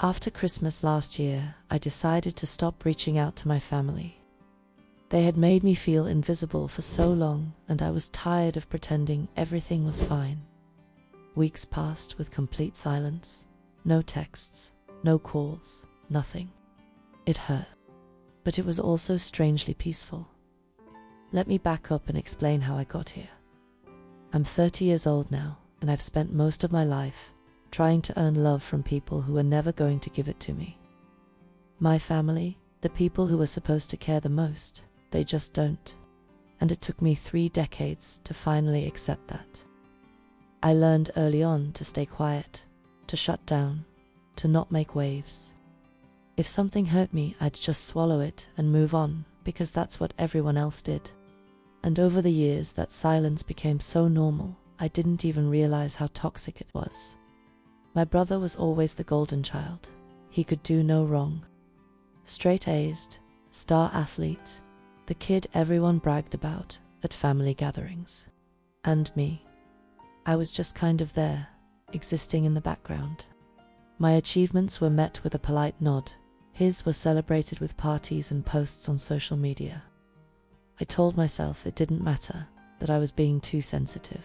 After Christmas last year, I decided to stop reaching out to my family. They had made me feel invisible for so long, and I was tired of pretending everything was fine. Weeks passed with complete silence. No texts, no calls, nothing. It hurt, but it was also strangely peaceful. Let me back up and explain how I got here. I'm 30 years old now, and I've spent most of my life trying to earn love from people who were never going to give it to me. My family, the people who were supposed to care the most, they just don't. And it took me 3 decades to finally accept that. I learned early on to stay quiet, to shut down, to not make waves. If something hurt me, I'd just swallow it and move on, because that's what everyone else did. And over the years, that silence became so normal, I didn't even realize how toxic it was. My brother was always the golden child. He could do no wrong. Straight-A's, star athlete, the kid everyone bragged about at family gatherings. And me. I was just kind of there, existing in the background. My achievements were met with a polite nod. His were celebrated with parties and posts on social media. I told myself it didn't matter, that I was being too sensitive.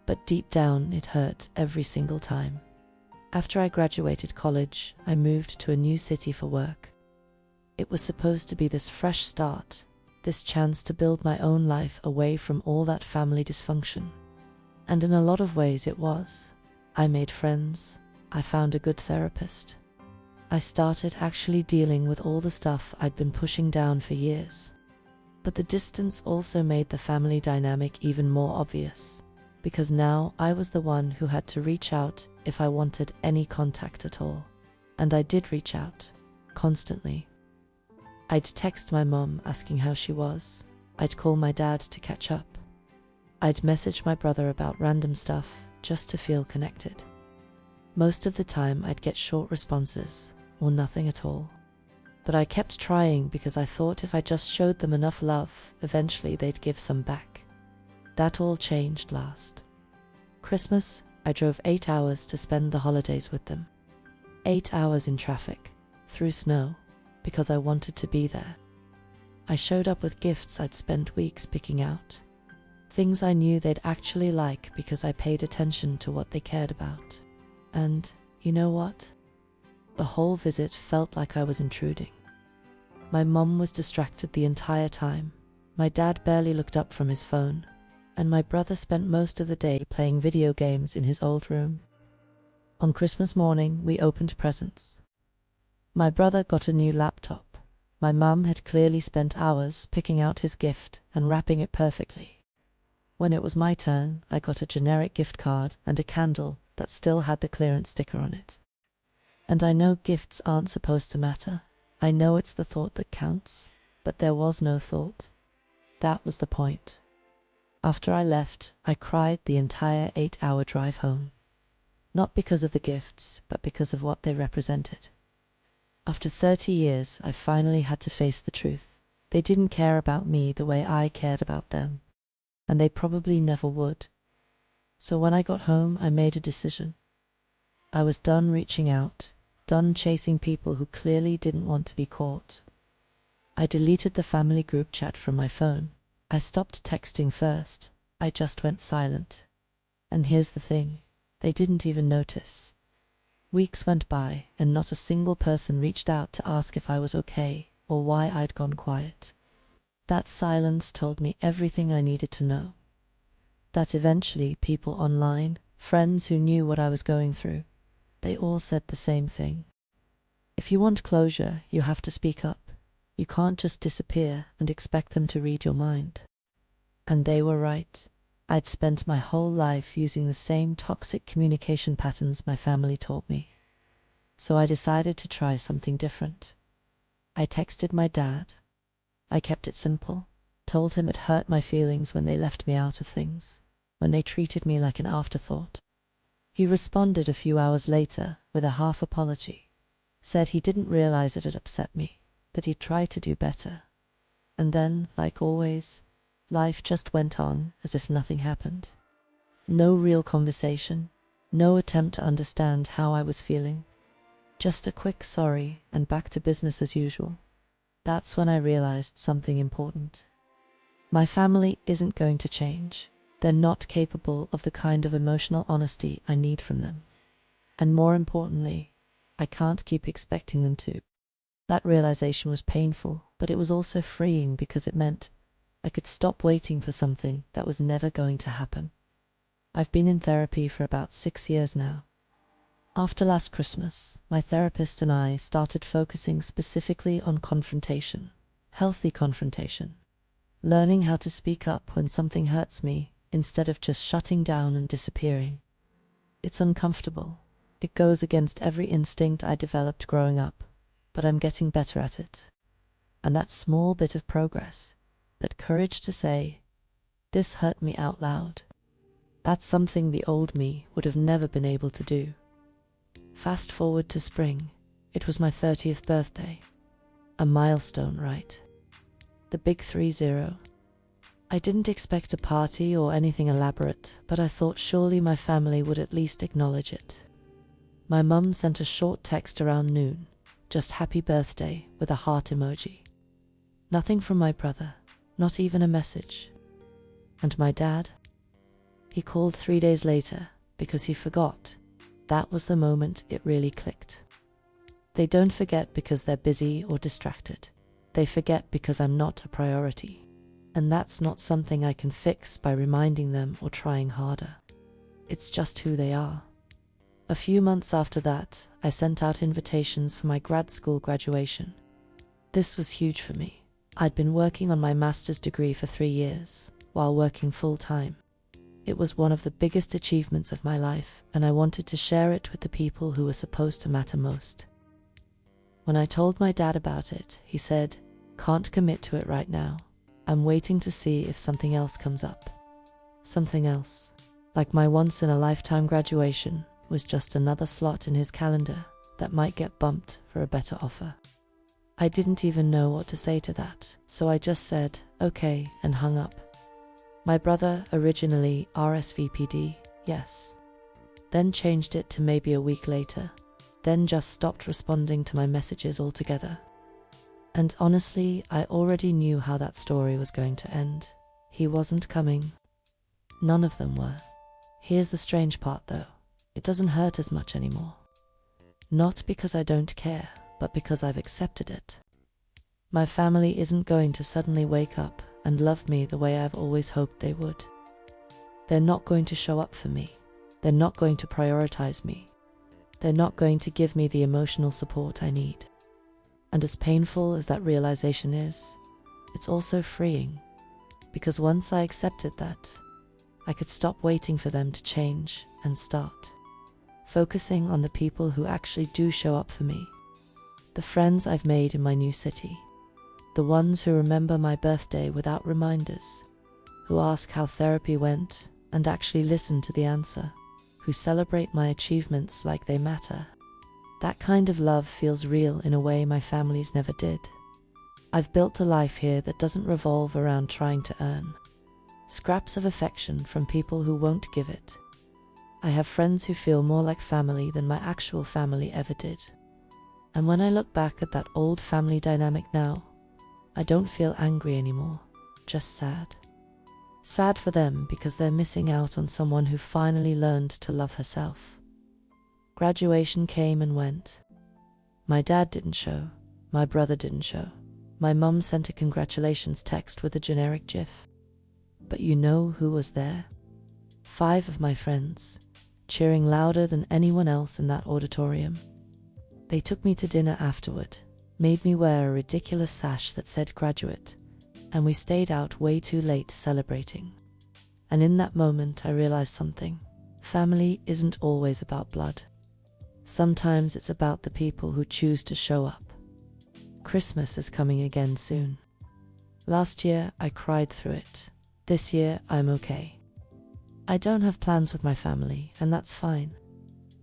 But deep down, it hurt every single time. After I graduated college, I moved to a new city for work. It was supposed to be this fresh start, this chance to build my own life away from all that family dysfunction. And in a lot of ways it was. I made friends. I found a good therapist. I started actually dealing with all the stuff I'd been pushing down for years. But the distance also made the family dynamic even more obvious, because now I was the one who had to reach out if I wanted any contact at all. And I did reach out, constantly. I'd text my mom asking how she was. I'd call my dad to catch up. I'd message my brother about random stuff, just to feel connected. Most of the time I'd get short responses, or nothing at all. But I kept trying because I thought if I just showed them enough love, eventually they'd give some back. That all changed last Christmas. I drove 8 hours to spend the holidays with them. 8 hours in traffic, through snow, because I wanted to be there. I showed up with gifts I'd spent weeks picking out. Things I knew they'd actually like because I paid attention to what they cared about. And, you know what? The whole visit felt like I was intruding. My mum was distracted the entire time. My dad barely looked up from his phone. And my brother spent most of the day playing video games in his old room. On Christmas morning, we opened presents. My brother got a new laptop. My mum had clearly spent hours picking out his gift and wrapping it perfectly. When it was my turn, I got a generic gift card and a candle that still had the clearance sticker on it. And I know gifts aren't supposed to matter. I know it's the thought that counts, but there was no thought. That was the point. After I left, I cried the entire 8-hour drive home. Not because of the gifts, but because of what they represented. After 30 years, I finally had to face the truth. They didn't care about me the way I cared about them, and they probably never would. So when I got home, I made a decision. I was done reaching out, done chasing people who clearly didn't want to be caught. I deleted the family group chat from my phone. I stopped texting first. I just went silent. And here's the thing, they didn't even notice. Weeks went by, and not a single person reached out to ask if I was okay, or why I'd gone quiet. That silence told me everything I needed to know. That eventually people online, friends who knew what I was going through, they all said the same thing. If you want closure, you have to speak up. You can't just disappear and expect them to read your mind. And they were right. I'd spent my whole life using the same toxic communication patterns my family taught me. So I decided to try something different. I texted my dad. I kept it simple, told him it hurt my feelings when they left me out of things, when they treated me like an afterthought. He responded a few hours later with a half apology, said he didn't realize it had upset me, that he'd tried to do better. And then, like always, life just went on as if nothing happened. No real conversation, no attempt to understand how I was feeling. Just a quick sorry and back to business as usual. That's when I realized something important. My family isn't going to change. They're not capable of the kind of emotional honesty I need from them. And more importantly, I can't keep expecting them to. That realization was painful, but it was also freeing because it meant I could stop waiting for something that was never going to happen. I've been in therapy for about 6 years now. After last Christmas, my therapist and I started focusing specifically on confrontation, healthy confrontation, learning how to speak up when something hurts me instead of just shutting down and disappearing. It's uncomfortable. It goes against every instinct I developed growing up, but I'm getting better at it. And that small bit of progress, that courage to say, "This hurt me" out loud, that's something the old me would have never been able to do. Fast forward to spring. It was my 30th birthday. A milestone, right? The big 30. I didn't expect a party or anything elaborate, but I thought surely my family would at least acknowledge it. My mum sent a short text around noon, just "happy birthday" with a heart emoji. Nothing from my brother, not even a message. And my dad? He called 3 days later because he forgot. That was the moment it really clicked. They don't forget because they're busy or distracted. They forget because I'm not a priority. And that's not something I can fix by reminding them or trying harder. It's just who they are. A few months after that, I sent out invitations for my grad school graduation. This was huge for me. I'd been working on my master's degree for 3 years, while working full-time. It was one of the biggest achievements of my life, and I wanted to share it with the people who were supposed to matter most. When I told my dad about it, he said, "Can't commit to it right now. I'm waiting to see if something else comes up." Something else, like my once-in-a-lifetime graduation, was just another slot in his calendar that might get bumped for a better offer. I didn't even know what to say to that, so I just said, "Okay," and hung up. My brother originally RSVP'd, yes. Then changed it to maybe a week later. Then just stopped responding to my messages altogether. And honestly, I already knew how that story was going to end. He wasn't coming. None of them were. Here's the strange part though. It doesn't hurt as much anymore. Not because I don't care, but because I've accepted it. My family isn't going to suddenly wake up and love me the way I've always hoped they would. They're not going to show up for me. They're not going to prioritize me. They're not going to give me the emotional support I need. And as painful as that realization is, it's also freeing, because once I accepted that, I could stop waiting for them to change and start focusing on the people who actually do show up for me. The friends I've made in my new city. The ones who remember my birthday without reminders, who ask how therapy went and actually listen to the answer, who celebrate my achievements like they matter. That kind of love feels real in a way my family's never did. I've built a life here that doesn't revolve around trying to earn scraps of affection from people who won't give it. I have friends who feel more like family than my actual family ever did. And when I look back at that old family dynamic now, I don't feel angry anymore, just sad. Sad for them because they're missing out on someone who finally learned to love herself. Graduation came and went. My dad didn't show. My brother didn't show. My mum sent a congratulations text with a generic gif. But you know who was there? 5 of my friends, cheering louder than anyone else in that auditorium. They took me to dinner afterward, made me wear a ridiculous sash that said graduate, and we stayed out way too late celebrating. And in that moment I realized something. Family isn't always about blood. Sometimes it's about the people who choose to show up. Christmas is coming again soon. Last year I cried through it. This year I'm okay. I don't have plans with my family, and that's fine.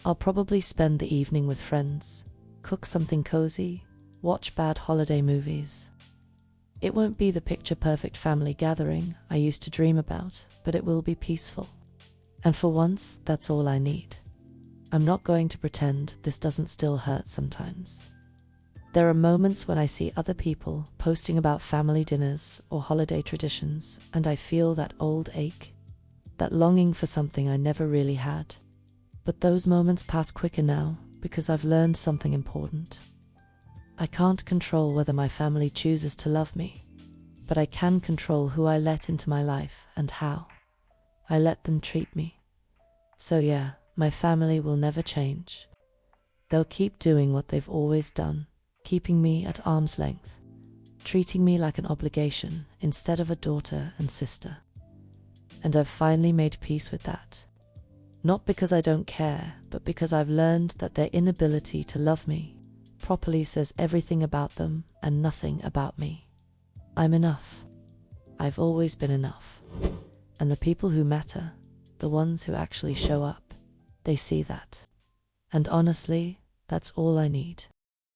I'll probably spend the evening with friends, cook something cozy, watch bad holiday movies. It won't be the picture-perfect family gathering I used to dream about, but it will be peaceful. And for once, that's all I need. I'm not going to pretend this doesn't still hurt sometimes. There are moments when I see other people posting about family dinners or holiday traditions, and I feel that old ache, that longing for something I never really had. But those moments pass quicker now because I've learned something important. I can't control whether my family chooses to love me, but I can control who I let into my life and how I let them treat me. So yeah, my family will never change. They'll keep doing what they've always done, keeping me at arm's length, treating me like an obligation instead of a daughter and sister. And I've finally made peace with that. Not because I don't care, but because I've learned that their inability to love me properly says everything about them and nothing about me. I'm enough. I've always been enough. And the people who matter, the ones who actually show up, they see that. And honestly, that's all I need.